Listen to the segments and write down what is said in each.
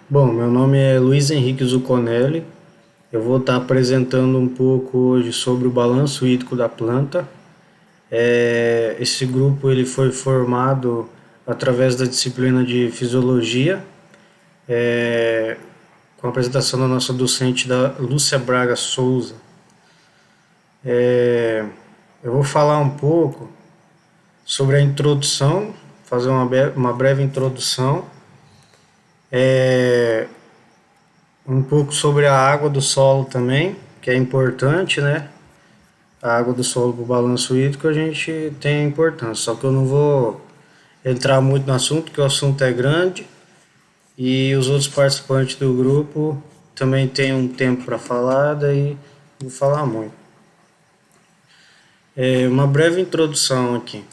Bom, meu nome é Luiz Henrique Zuconelli. Eu vou estar apresentando um pouco hoje sobre o balanço hídrico da planta. Esse grupo ele foi formado através da disciplina de fisiologia, com a apresentação da nossa docente da Lúcia Braga Souza. Eu vou falar um pouco sobre a introdução, fazer uma breve introdução, um pouco sobre a água do solo também, que é importante, né? A água do solo para o balanço hídrico a gente tem importância, só que eu não vou entrar muito no assunto, porque o assunto é grande e os outros participantes do grupo também têm um tempo para falar, daí não vou falar muito. Uma breve introdução aqui.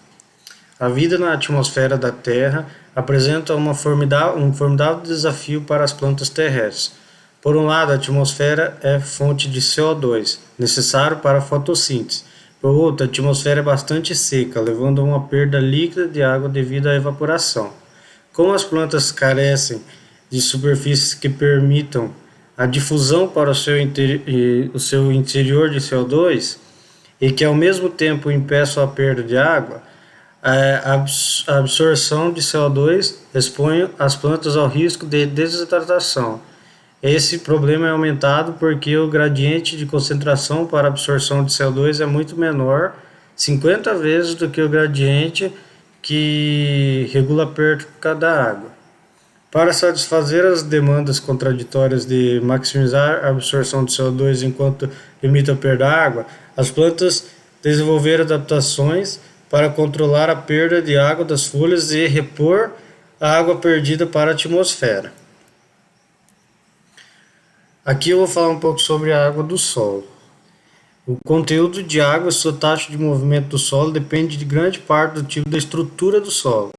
A vida na atmosfera da Terra apresenta um formidável desafio para as plantas terrestres. Por um lado, a atmosfera é fonte de CO2, necessário para a fotossíntese. Por outro, a atmosfera é bastante seca, levando a uma perda líquida de água devido à evaporação. Como as plantas carecem de superfícies que permitam a difusão para o seu interior de CO2 e que ao mesmo tempo impeçam a perda de água, a absorção de CO2 expõe as plantas ao risco de desidratação. Esse problema é aumentado porque o gradiente de concentração para absorção de CO2 é muito menor, 50 vezes do que o gradiente que regula a perca da água. Para satisfazer as demandas contraditórias de maximizar a absorção de CO2 enquanto limita a perda da água, as plantas desenvolveram adaptações para controlar a perda de água das folhas e repor a água perdida para a atmosfera. Aqui eu vou falar um pouco sobre a água do solo. O conteúdo de água e sua taxa de movimento do solo depende de grande parte do tipo da estrutura do solo.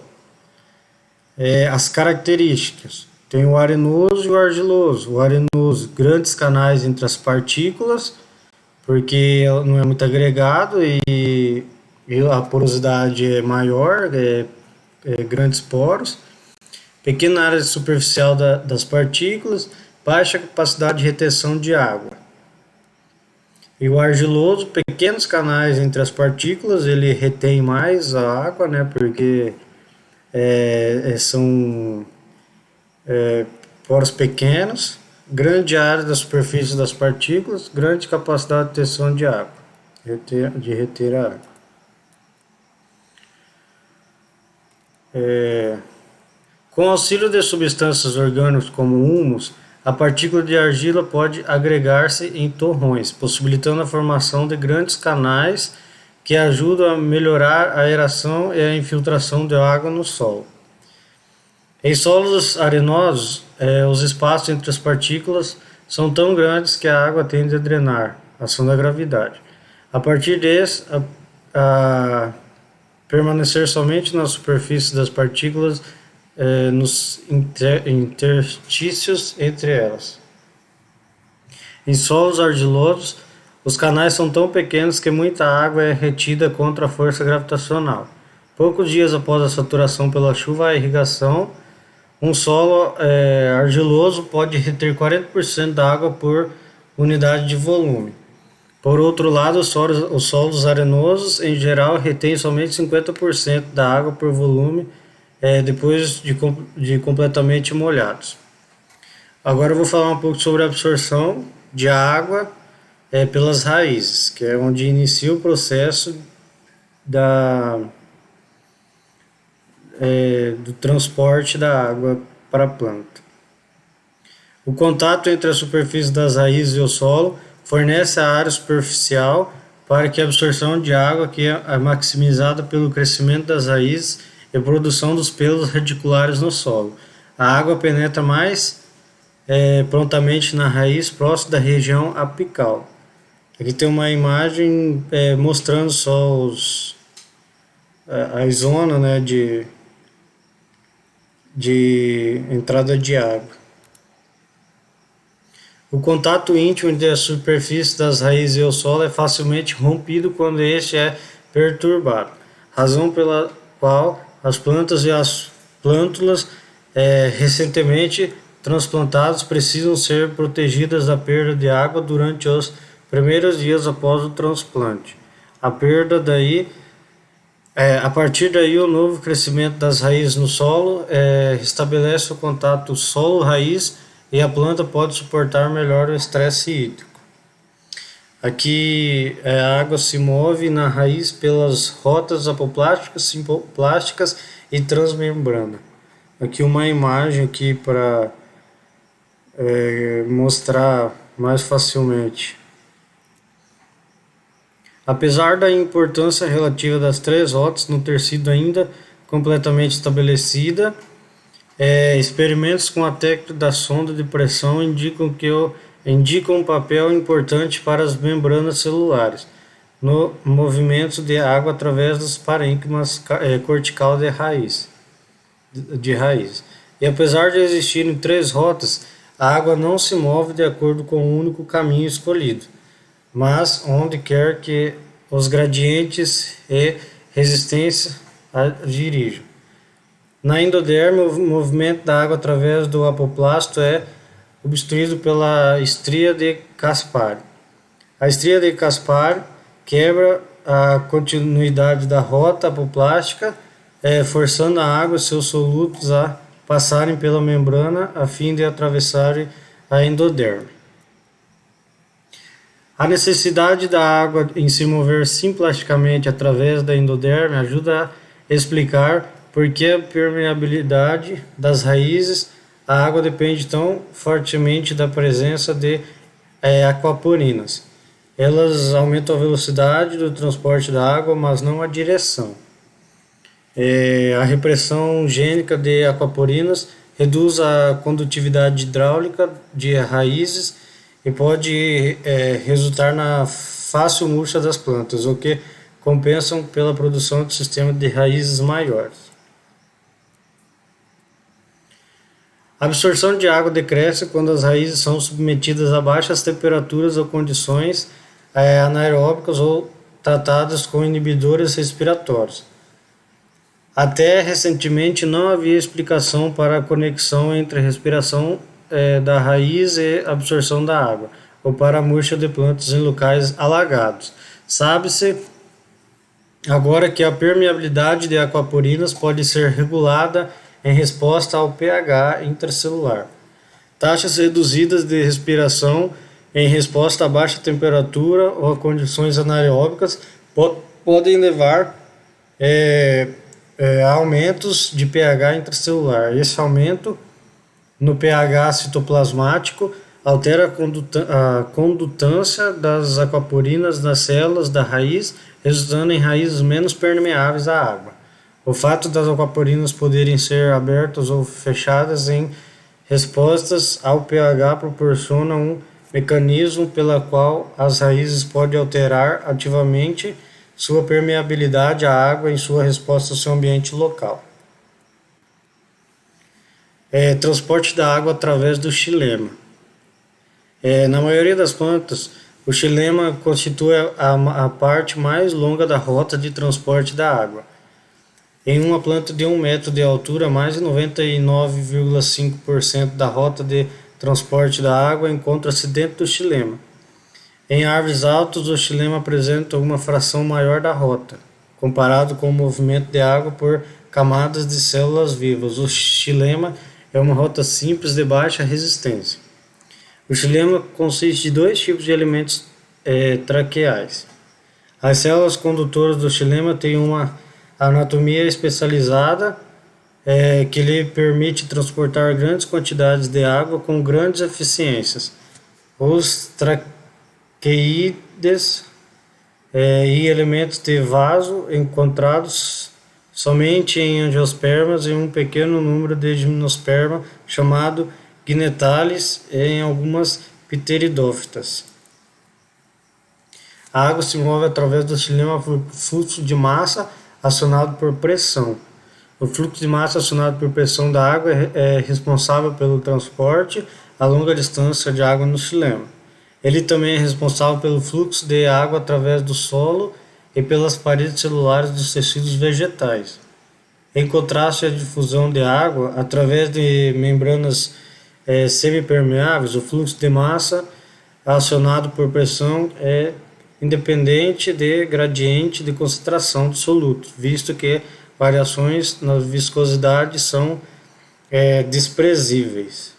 As características: tem o arenoso e o argiloso. O arenoso, grandes canais entre as partículas, porque não é muito agregado e a porosidade é maior, grandes poros, pequena área superficial das partículas, baixa capacidade de retenção de água. E o argiloso, pequenos canais entre as partículas, ele retém mais a água, né, porque são poros pequenos, grande área da superfície das partículas, grande capacidade de retenção de água, de reter a água. Com auxílio de substâncias orgânicas como humus, a partícula de argila pode agregar-se em torrões, possibilitando a formação de grandes canais que ajudam a melhorar a aeração e a infiltração de água no solo. Em solos arenosos, os espaços entre as partículas são tão grandes que a água tende a drenar, ação da gravidade. A partir desse, a permanecer somente na superfície das partículas, nos interstícios entre elas. Em solos argilosos, os canais são tão pequenos que muita água é retida contra a força gravitacional. Poucos dias após a saturação pela chuva e a irrigação, um solo argiloso pode reter 40% da água por unidade de volume. Por outro lado, os solos arenosos, em geral, retêm somente 50% da água por volume depois de completamente molhados. Agora eu vou falar um pouco sobre a absorção de água pelas raízes, que é onde inicia o processo do transporte da água para a planta. O contato entre a superfície das raízes e o solo fornece a área superficial para que a absorção de água que é maximizada pelo crescimento das raízes e produção dos pelos radiculares no solo. A água penetra mais prontamente na raiz, próximo da região apical. Aqui tem uma imagem mostrando só a zona, né, de entrada de água. O contato íntimo entre a superfície das raízes e o solo é facilmente rompido quando este é perturbado, razão pela qual as plantas e as plântulas recentemente transplantados precisam ser protegidas da perda de água durante os primeiros dias após o transplante. A partir daí, o novo crescimento das raízes no solo restabelece o contato solo-raiz e a planta pode suportar melhor o estresse hídrico. Aqui a água se move na raiz pelas rotas apoplásticas, simplásticas e transmembrana. Aqui uma imagem aqui para mostrar mais facilmente. Apesar da importância relativa das três rotas não ter sido ainda completamente estabelecida, experimentos com a técnica da sonda de pressão indicam um papel importante para as membranas celulares no movimento de água através dos parênquimas cortical de raiz. E apesar de existirem três rotas, a água não se move de acordo com o único caminho escolhido, mas onde quer que os gradientes e resistência a dirijam. Na endoderme, o movimento da água através do apoplasto é obstruído pela estria de Caspar. A estria de Caspar quebra a continuidade da rota apoplástica, forçando a água e seus solutos a passarem pela membrana a fim de atravessarem a endoderme. A necessidade da água em se mover simplasticamente através da endoderme ajuda a explicar por que a permeabilidade das raízes. A água depende tão fortemente da presença de aquaporinas. Elas aumentam a velocidade do transporte da água, mas não a direção. A repressão gênica de aquaporinas reduz a condutividade hidráulica de raízes e pode resultar na fácil murcha das plantas, o que compensam pela produção de sistema de raízes maiores. A absorção de água decresce quando as raízes são submetidas a baixas temperaturas ou condições anaeróbicas ou tratadas com inibidores respiratórios. Até recentemente não havia explicação para a conexão entre a respiração da raiz e absorção da água, ou para a murcha de plantas em locais alagados. Sabe-se agora que a permeabilidade de aquaporinas pode ser regulada em resposta ao pH intracelular. Taxas reduzidas de respiração em resposta a baixa temperatura ou a condições anaeróbicas podem levar a aumentos de pH intracelular. Esse aumento no pH citoplasmático altera a condutância das aquaporinas nas células da raiz, resultando em raízes menos permeáveis à água. O fato das aquaporinas poderem ser abertas ou fechadas em respostas ao pH proporciona um mecanismo pela qual as raízes podem alterar ativamente sua permeabilidade à água em sua resposta ao seu ambiente local. Transporte da água através do xilema. Na maioria das plantas, o xilema constitui a parte mais longa da rota de transporte da água. Em uma planta de 1 metro de altura, mais de 99,5% da rota de transporte da água encontra-se dentro do xilema. Em árvores altas, o xilema apresenta uma fração maior da rota, comparado com o movimento de água por camadas de células vivas. O xilema é uma rota simples de baixa resistência. O xilema consiste de dois tipos de elementos traqueais. As células condutoras do xilema têm uma anatomia especializada que lhe permite transportar grandes quantidades de água com grandes eficiências. Os traqueídeos e elementos de vaso encontrados somente em angiospermas e um pequeno número de gimnosperma chamado gnetales em algumas pteridófitas. A água se move através do xilema por fluxo de massa acionado por pressão. O fluxo de massa acionado por pressão da água é responsável pelo transporte a longa distância de água no xilema. Ele também é responsável pelo fluxo de água através do solo e pelas paredes celulares dos tecidos vegetais. Em contraste à difusão de água através de membranas semipermeáveis, o fluxo de massa acionado por pressão é independente de gradiente de concentração do soluto, visto que variações na viscosidade são desprezíveis.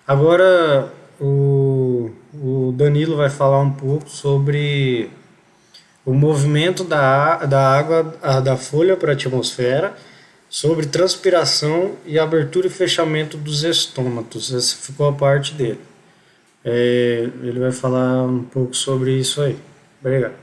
Agora o Danilo vai falar um pouco sobre o movimento da água da folha para a atmosfera, sobre transpiração e abertura e fechamento dos estômatos. Essa ficou a parte dele. Ele vai falar um pouco sobre isso aí. Obrigado.